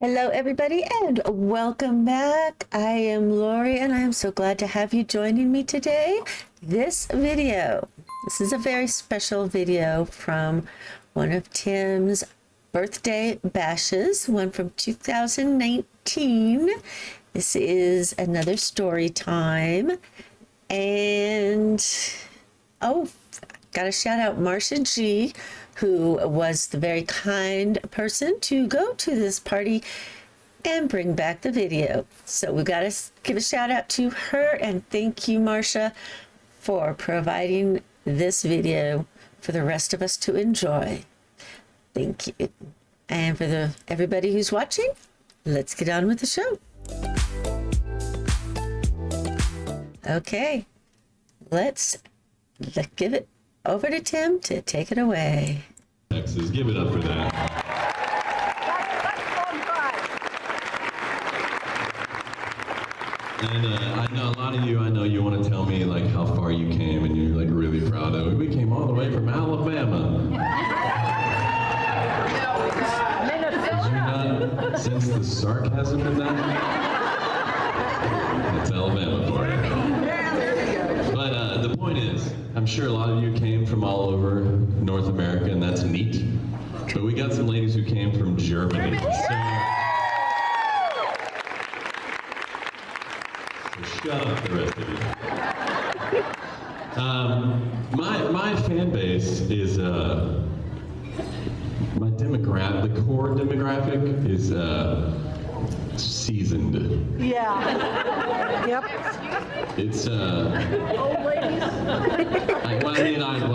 Hello, everybody, and welcome back. I am Lori, and I am so glad to have you joining me today. This is a very special video from one of Tim's birthday bashes, one from 2019. This is another story time. And, got to shout out Marcia G, who was the very kind person to go to this party and bring back the video. So we got to give a shout out to her, and thank you, Marcia, for providing this video for the rest of us to enjoy. Thank you. And for everybody who's watching, let's get on with the show. Okay, let's give it over to Tim to take it away. Texas, give it up for that. And I know a lot of you, you want to tell me like how far you came, and you're like really proud of it. We came all the way from Alabama. Did you not sense the sarcasm in that? That's Alabama for you. But the point is, I'm sure a lot of you came from all over North America, and that's neat. But we got some ladies who came from Germany. So shut up, the rest of you. My fan base is the core demographic is seasoned. Yeah. Yep. It's old ladies.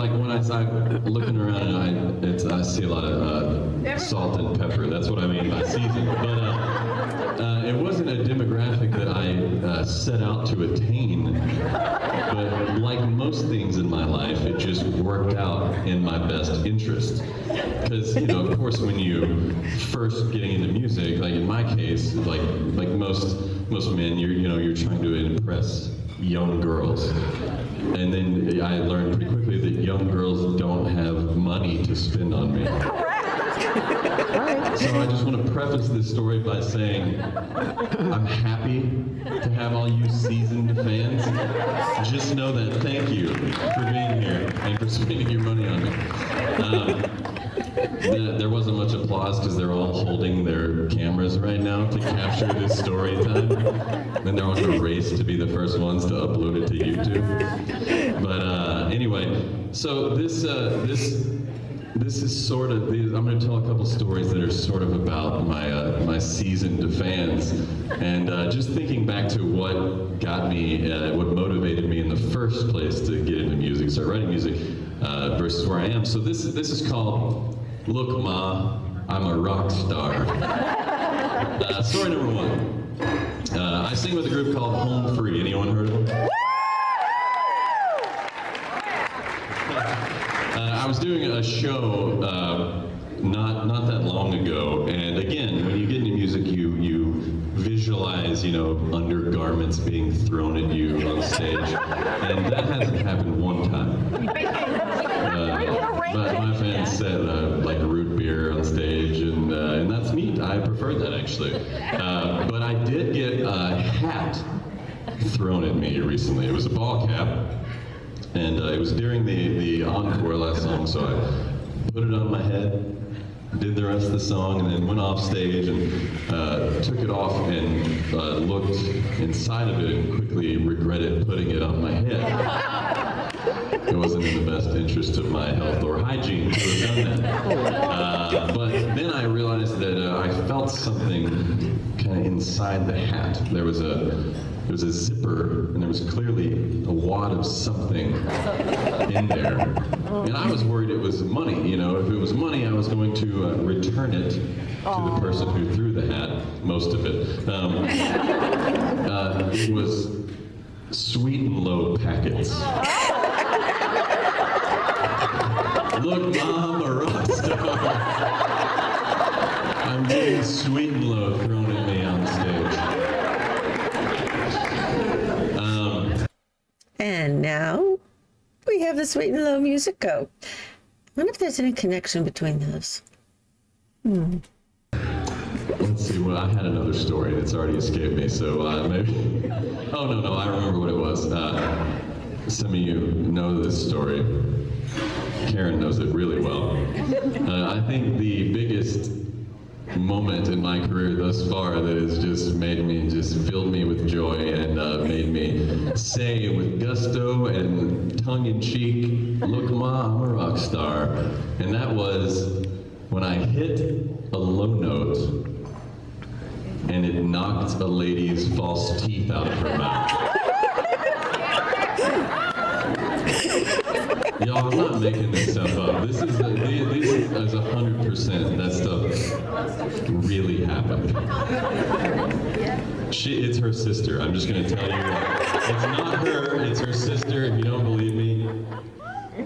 When I start looking around, and I see a lot of salt and pepper. That's what I mean by seasoned. But it wasn't a demographic that I set out to attain. But like most things in my life, it just worked out in my best interest. Because of course, when you first getting into music, like in my case, like most men, you're trying to impress young girls. And then I learned pretty quickly that young girls don't have money to spend on me. So I just want to preface this story by saying I'm happy to have all you seasoned fans. Just know that. Thank you for being here and for spending your money on me. There wasn't much applause because they're all holding their cameras right now to capture this story time. And they're on a race to be the first ones to upload it to YouTube. But anyway, so this is sort of, I'm going to tell a couple stories that are sort of about my seasoned fans. And just thinking back to what got me, what motivated me in the first place to get into music, start writing music, versus where I am. So this is called Look Ma, I'm a Rock Star. Story number one. I sing with a group called Home Free. Anyone heard of them? I was doing a show not that long ago, and again, when you get into music, you visualize, undergarments being thrown at you on stage, and that hasn't happened one time. But my fans said like root beer on stage, and that's neat. I preferred that actually. But I did get a hat thrown at me recently. It was a ball cap. And it was during the encore last song, so I put it on my head, did the rest of the song, and then went off stage and took it off and looked inside of it and quickly regretted putting it on my head. It wasn't in the best interest of my health or hygiene to have done that. But then I realized that I felt something kind of inside the hat. There was a zipper, and there was clearly a wad of something in there. And I was worried it was money. If it was money, I was going to return it to the person who threw the hat, most of it. It was Sweet and Low packets. Look, Mom, a rock star. I'm getting Sweet and Low thrown at me on stage. And now we have the Sweet and Low music go. I wonder if there's any connection between those. One let's see. Well, I had another story. It's already escaped me. So maybe. Oh no, I remember what it was. Some of you know this story. Karen knows it really well. I think the biggest moment in my career thus far that has just filled me with joy and made me say with gusto and tongue-in-cheek, "Look, Ma, I'm a rock star." And that was when I hit a low note and it knocked a lady's false teeth out of her mouth. Y'all, I'm not making this stuff up. This is 100%. That stuff really happened. It's her sister. I'm just going to tell you that. It's not her. It's her sister. If you don't believe me,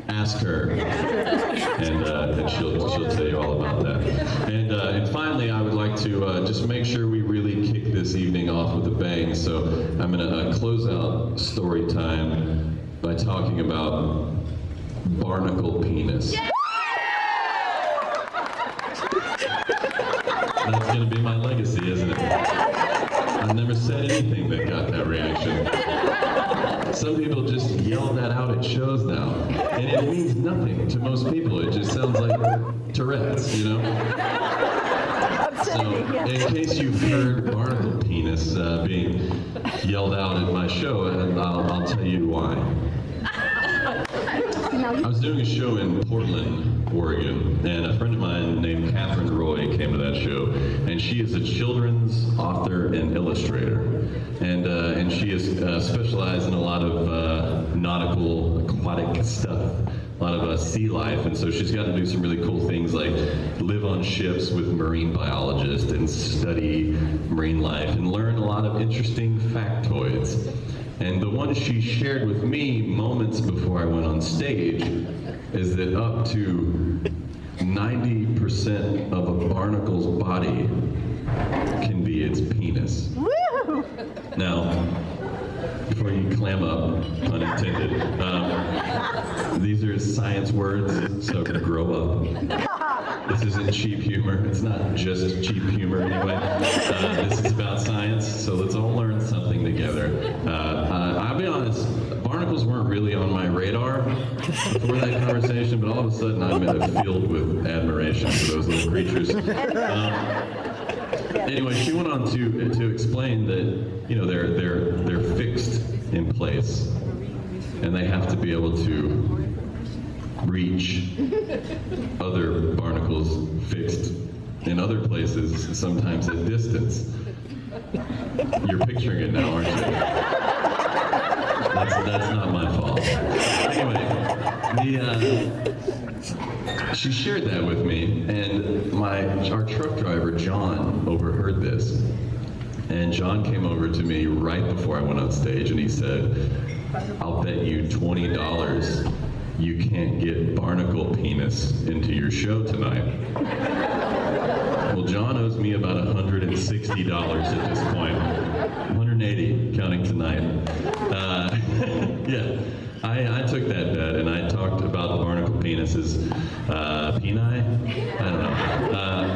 ask her, and she'll tell you all about that. And finally, I would like to just make sure we really kick this evening off with a bang. So I'm going to close out story time by talking about barnacle penis. That's going to be my legacy, isn't it? I've never said anything that got that reaction. Some people just yell that out at shows now, and it means nothing to most people. It just sounds like Tourette's, you know? So, in case you've heard barnacle penis being yelled out at my show, I'll tell you why. I was doing a show in Portland, Oregon, and a friend of mine named Catherine Roy came to that show, and she is a children's author and illustrator, and she is specialized in a lot of nautical, aquatic stuff, a lot of sea life, and so she's got to do some really cool things like live on ships with marine biologists and study marine life and learn a lot of interesting factoids. And the one she shared with me moments before I went on stage is that up to 90% of a barnacle's body can be its penis. Woo! Now, before you clam up, pun intended, these are science words, so grow up. This isn't cheap humor. It's not just cheap humor anyway. This is about science, so let's all learn something together. I'll be honest, barnacles weren't really on my radar before that conversation, but all of a sudden I'm in a field with admiration for those little creatures. Anyway, she went on to explain that, you know, they're fixed in place, and they have to be able to reach other barnacles fixed in other places, sometimes at distance. You're picturing it now, aren't you? That's not my fault. Anyway, she shared that with me, and our truck driver, John, overheard this. And John came over to me right before I went on stage, and he said, "I'll bet you $20 you can't get barnacle penis into your show tonight." Well, John owes me about $160 at this point. 180 counting tonight. Yeah, I took that bet, and I talked about the barnacle penises, peni? I don't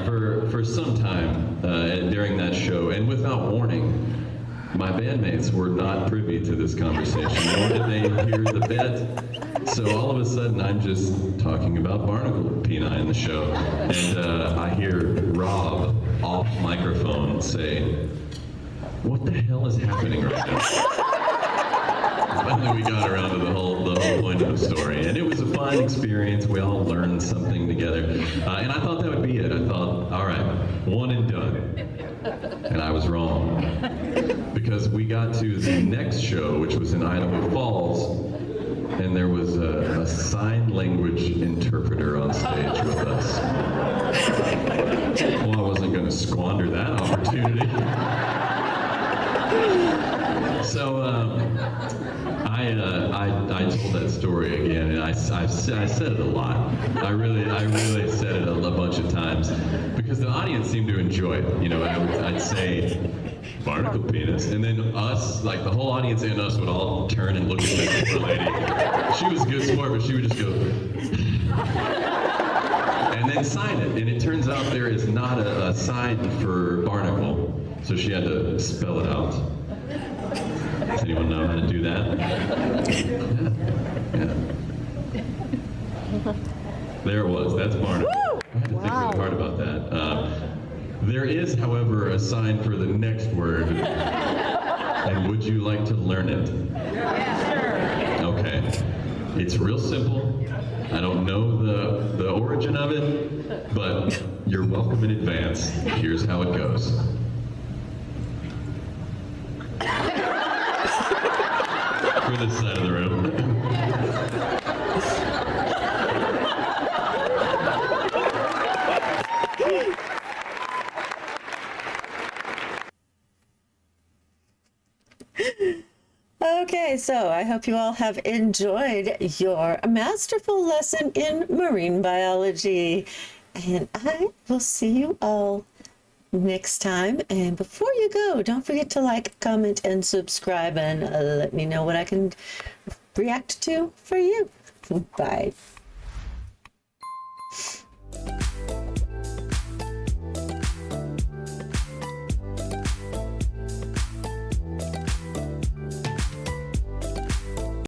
know, for some time during that show, and without warning. My bandmates were not privy to this conversation, nor did they hear the bet. So all of a sudden, I'm just talking about barnacle peni in the show, and I hear Rob off microphone say, "What the hell is happening right now?" Finally, we got around to the whole point of the story, and it was a fun experience. We all learned something together, and I thought that would be it. I thought, all right, one and done, and I was wrong, because we got to the next show, which was in Idaho Falls, and there was a sign language interpreter on stage with us. Well, I wasn't going to squander that opportunity. So I told that story again, and I said it a lot. I really said it a bunch of times because the audience seemed to enjoy it. You know, I'd say barnacle penis, and then us, like the whole audience and us, would all turn and look at this poor lady. She was a good sport, but she would just go and then sign it. And it turns out there is not a sign for barnacle. So she had to spell it out. Does anyone know how to do that? Yeah. There it was. That's Barnacles. I had to think really hard about that. There is, however, a sign for the next word. And would you like to learn it? Yeah, sure. Okay. It's real simple. I don't know the origin of it, but you're welcome in advance. Here's how it goes. For this side of the room. Okay, so I hope you all have enjoyed your masterful lesson in marine biology. And I will see you all next time. And before you go, don't forget to like, comment, and subscribe, and let me know what I can react to for you. Bye.